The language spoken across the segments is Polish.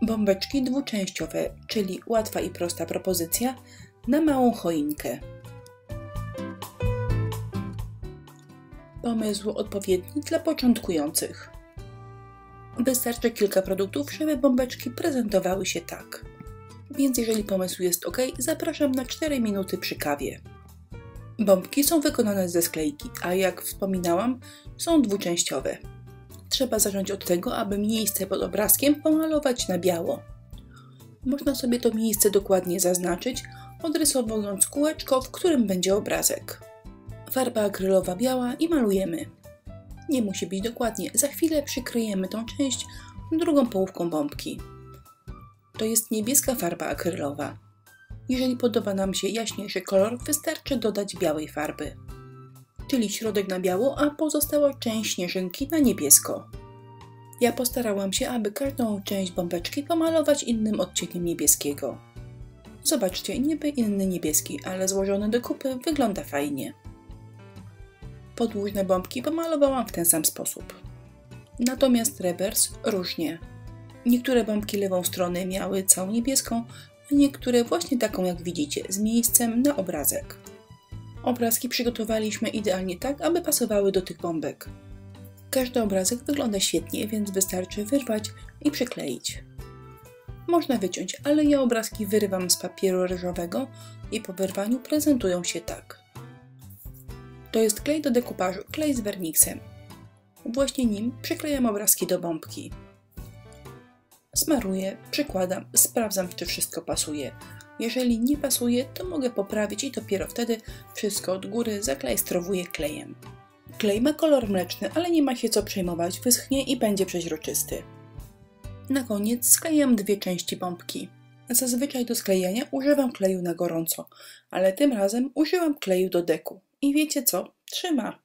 Bombeczki dwuczęściowe, czyli łatwa i prosta propozycja na małą choinkę. Pomysł odpowiedni dla początkujących. Wystarczy kilka produktów, żeby bombeczki prezentowały się tak. Więc jeżeli pomysł jest ok, zapraszam na 4 minuty przy kawie. Bombki są wykonane ze sklejki, a jak wspominałam, są dwuczęściowe. Trzeba zacząć od tego, aby miejsce pod obrazkiem pomalować na biało. Można sobie to miejsce dokładnie zaznaczyć, odrysowując kółeczko, w którym będzie obrazek. Farba akrylowa biała i malujemy. Nie musi być dokładnie, za chwilę przykryjemy tą część drugą połówką bombki. To jest niebieska farba akrylowa. Jeżeli podoba nam się jaśniejszy kolor, wystarczy dodać białej farby. Czyli środek na biało, a pozostała część śnieżynki na niebiesko. Ja postarałam się, aby każdą część bombeczki pomalować innym odcieniem niebieskiego. Zobaczcie, niby inny niebieski, ale złożony do kupy wygląda fajnie. Podłużne bombki pomalowałam w ten sam sposób. Natomiast rewers różnie. Niektóre bombki lewą stronę miały całą niebieską, a niektóre właśnie taką jak widzicie, z miejscem na obrazek. Obrazki przygotowaliśmy idealnie tak, aby pasowały do tych bombek. Każdy obrazek wygląda świetnie, więc wystarczy wyrwać i przykleić. Można wyciąć, ale ja obrazki wyrywam z papieru ryżowego i po wyrwaniu prezentują się tak. To jest klej do dekupażu, klej z werniksem. Właśnie nim przyklejam obrazki do bombki. Smaruję, przykładam, sprawdzam, czy wszystko pasuje. Jeżeli nie pasuje, to mogę poprawić i dopiero wtedy wszystko od góry zaklejstrowuję klejem. Klej ma kolor mleczny, ale nie ma się co przejmować, wyschnie i będzie przeźroczysty. Na koniec sklejam dwie części bombki. Zazwyczaj do sklejania używam kleju na gorąco, ale tym razem użyłam kleju do deku. I wiecie co? Trzyma!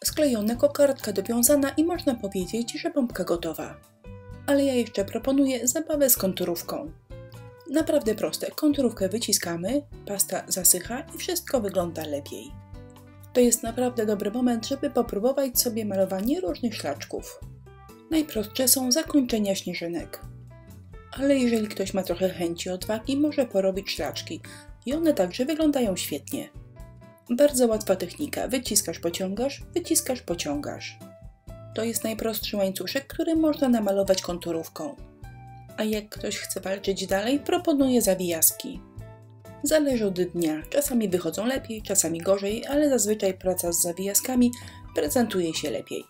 Sklejone, kokardka dowiązana i można powiedzieć, że bombka gotowa. Ale ja jeszcze proponuję zabawę z konturówką. Naprawdę proste, konturówkę wyciskamy, pasta zasycha i wszystko wygląda lepiej. To jest naprawdę dobry moment, żeby popróbować sobie malowanie różnych szlaczków. Najprostsze są zakończenia śnieżynek. Ale jeżeli ktoś ma trochę chęci i odwagi, może porobić szlaczki i one także wyglądają świetnie. Bardzo łatwa technika, wyciskasz, pociągasz. To jest najprostszy łańcuszek, który można namalować konturówką. A jak ktoś chce walczyć dalej, proponuję zawijaski. Zależy od dnia, czasami wychodzą lepiej, czasami gorzej, ale zazwyczaj praca z zawijaskami prezentuje się lepiej.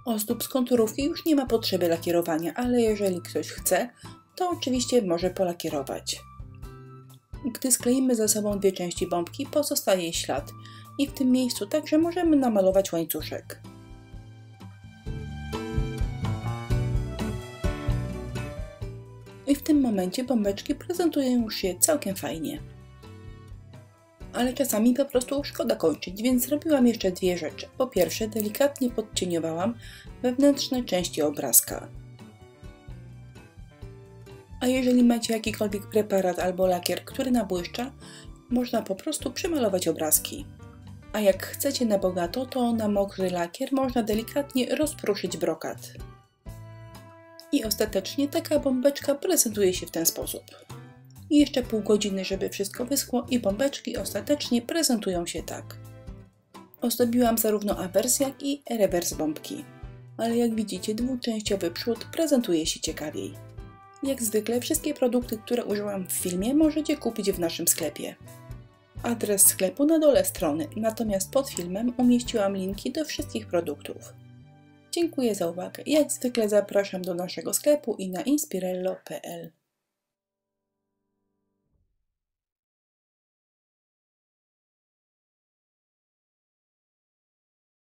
Ozdób z konturówki już nie ma potrzeby lakierowania, ale jeżeli ktoś chce, to oczywiście może polakierować. Gdy skleimy ze sobą dwie części bombki, pozostaje ślad i w tym miejscu także możemy namalować łańcuszek. I w tym momencie bombeczki prezentują już się całkiem fajnie. Ale czasami po prostu szkoda kończyć, więc zrobiłam jeszcze dwie rzeczy. Po pierwsze, delikatnie podcieniowałam wewnętrzne części obrazka. A jeżeli macie jakikolwiek preparat albo lakier, który nabłyszcza, można po prostu przymalować obrazki. A jak chcecie na bogato, to na mokry lakier można delikatnie rozpruszyć brokat. I ostatecznie taka bombeczka prezentuje się w ten sposób. I jeszcze pół godziny, żeby wszystko wyschło i bombeczki ostatecznie prezentują się tak. Ozdobiłam zarówno awers, jak i rewers bombki. Ale jak widzicie, dwuczęściowy przód prezentuje się ciekawiej. Jak zwykle wszystkie produkty, które użyłam w filmie, możecie kupić w naszym sklepie. Adres sklepu na dole strony, natomiast pod filmem umieściłam linki do wszystkich produktów. Dziękuję za uwagę. Jak zwykle zapraszam do naszego sklepu i na inspirello.pl.